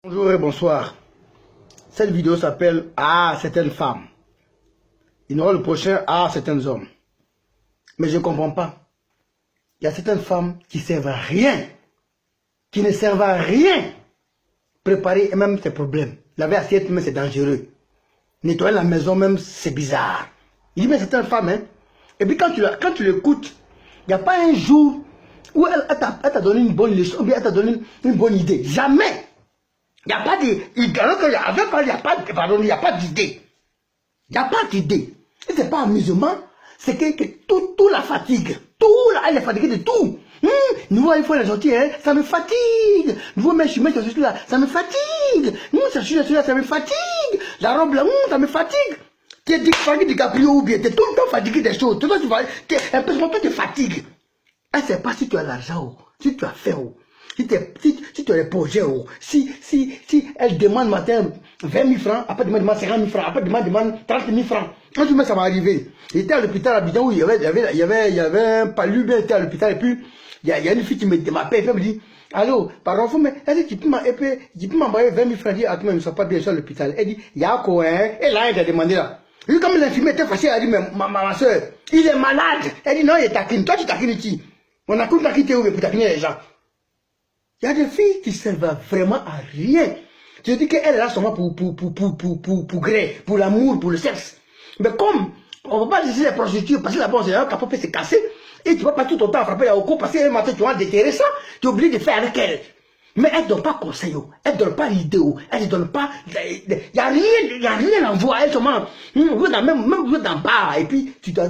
Bonjour et bonsoir. Cette vidéo s'appelle « Ah, certaines femmes ». Il y aura le prochain « Ah, certains hommes ». Mais je ne comprends pas. Il y a certaines femmes qui servent à rien. Qui ne servent à rien. Préparer même ses problèmes. Laver assiette même c'est dangereux. Nettoyer la maison même c'est bizarre. Il dit mais certaines femmes, hein. Et puis quand tu l'écoutes, il n'y a pas un jour où elle t'a donné une bonne leçon, ou bien elle t'a donné une bonne idée. Jamais. Il n'y a pas d'idée. Il n'y a pas d'idée. Il n'y a pas d'idée. Et ce n'est pas amusement. C'est que tout la fatigue. Elle est fatiguée de tout. Nous, il faut les sortir, hein, ça me fatigue. Nous, mais je suis là, ça me fatigue. Nous, ça me fatigue. La robe là, ça me fatigue. Tu es fatigué de Caprio ou bien tu es tout le temps fatigué des choses. Tout le temps, tu te fatigues. Elle ne sait pas si tu as l'argent, si tu as fait. Si tu as les projets, si elle demande matin 20 000 francs, après demande 50 000 francs, après demande 30 000 francs. Quand tu mets ça va arriver. J'étais à l'hôpital à Abidjan où il y avait un palu, bien était à l'hôpital et puis il y a une fille qui m'appelle et me dit allô, pardon, mais elle dit tu peux m'envoyer 20 000 francs, elle dit attends, mais ne sois pas bien sûr à l'hôpital. Elle dit il y a quoi, hein? Et là elle a demandé là. Lui comme l'infirmière était fâchée, elle a dit mais ma soeur, il est malade. Elle dit non, il est taquine. Toi tu taquines qui? On a cru taquiner où pour taquiner les gens. Il y a des filles qui ne servent vraiment à rien. Je dis qu'elle est là seulement pour gré, pour l'amour, pour le sexe. Mais comme on ne va pas laisser les prostituées passer là-bas, c'est un capot peut se casser. Et tu ne vas pas tout ton temps frapper au cou parce que le matin tu vas déterrer ça. Tu es obligé de faire avec elle. Mais elle ne donne pas conseil, elle ne donne pas l'idée, elle ne donne pas. Il n'y a rien à voir. Elle seulement, même dans bas. Et puis tu dois.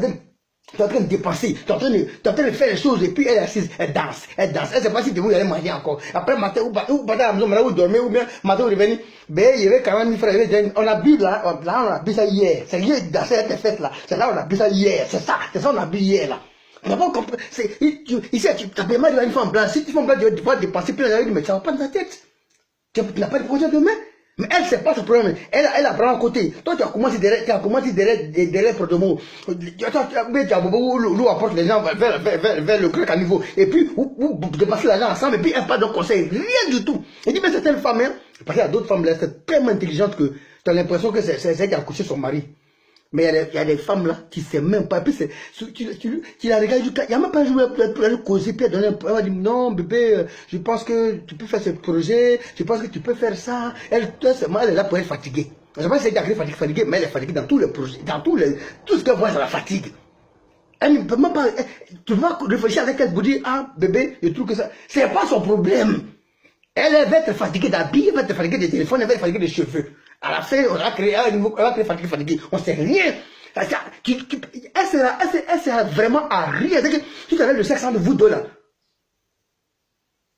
Tu es en train de dépenser, tu es en train de faire les choses et puis elle est assise, elle danse. Elle ne sait pas si vous allez manger encore. Après, matin, ou à la maison, maintenant vous dormez, ou bien matin vous revenez, ben, il y avait 40 000 francs, on a bu là, on a bu ça hier. C'est hier danser cette fête là. C'est là on a bu ça hier. C'est ça on a bu hier là. On n'a pas compris. Ici, tu as payé mal une femme blanche. Si tu fais blanche, tu vas dépenser plein d'argent, mais ça ne va pas dans ta tête. Tu n'as pas de projet demain. Mais elle, c'est pas ce problème. Elle apprend à côté. Toi, tu as commencé derrière pour de mots. Tu as l'eau apporte les gens vers le grand caniveau. Et puis, vous dépassez l'argent ensemble, et puis elle parle de conseil. Rien du tout. Elle dit, mais certaines femmes, hein, parce qu'il y a d'autres femmes là, c'est tellement intelligente que tu as l'impression que c'est elle qui a accouché son mari. Mais il y a des femmes là qui ne savent même pas. Puis tu la regardes, il n'y a même pas un jour pour aller causer, puis elle va dire non, bébé, je pense que tu peux faire ce projet, je pense que tu peux faire ça. Elle est là pour être fatiguée. Je ne sais pas si elle est fatiguée, mais elle est fatiguée dans tous les projets, dans tout ce qu'elle voit, ça la fatigue. Elle ne peut même pas. Tu vas réfléchir avec elle pour dire ah, bébé, je trouve que ça. C'est pas son problème. Elle va être fatiguée d'habits, elle va être fatiguée des téléphones, elle va être fatiguée des cheveux. À la fin, on va créer fatiguée. On ne sait rien. Elle sert vraiment à rien. Si tu avais le sexe entre vous deux là,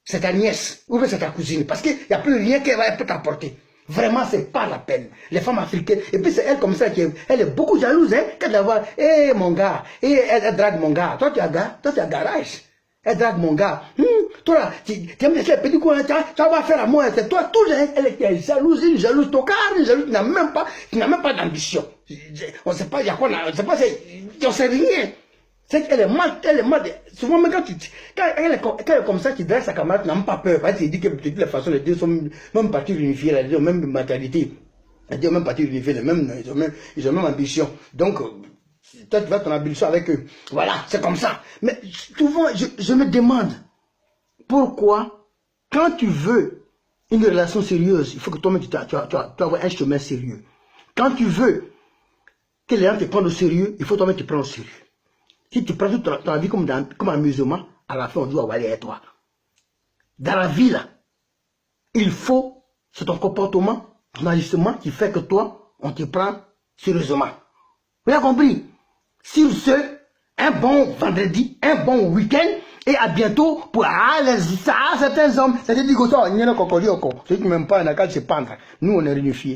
c'est ta nièce ou bien c'est ta cousine. Parce qu'il n'y a plus rien qu'elle peut t'apporter. Vraiment, ce n'est pas la peine. Les femmes africaines. Et puis c'est elle comme ça elle est beaucoup jalouse. Hein, qu'elle va voir, mon gars, elle drague mon gars. Toi tu as garage. Elle drague mon gars. Toi là, tu aimes les petits coins, tu vas faire à moi. C'est toi, toujours, elle est jalouse, une jalouse tocard, une jalouse qui n'a même pas d'ambition. On ne sait pas, il y a quoi là, on ne sait pas, on ne sait rien. C'est qu'elle est mal, souvent même quand elle est comme ça, tu drague sa camarade, tu n'as même pas peur. Parce que tu dis que de toutes les façons, les deux sont même partis unifiés, les deux ont même mentalité. Les deux ont même partis unifiés, ils ont même ambition. Donc, toi, tu vas ton ambition avec eux. Voilà, c'est comme ça. Mais souvent, je me demande pourquoi, quand tu veux une relation sérieuse, il faut que toi-même tu dois avoir un chemin sérieux. Quand tu veux que les gens te prennent au sérieux, il faut toi-même te prendre au sérieux. Si tu prends toute ta vie comme amusement, à la fin, on doit aller à toi. Dans la vie, là, il faut, c'est ton comportement, ton ajustement qui fait que toi, on te prend sérieusement. Vous avez compris? Sur ce, un bon vendredi, un bon week-end, et à bientôt pour certains hommes. C'est-à-dire que il y a un cocody encore. Ceux qui ne m'aiment pas, il y a qu'à se pendre. Nous, on est réunifiés.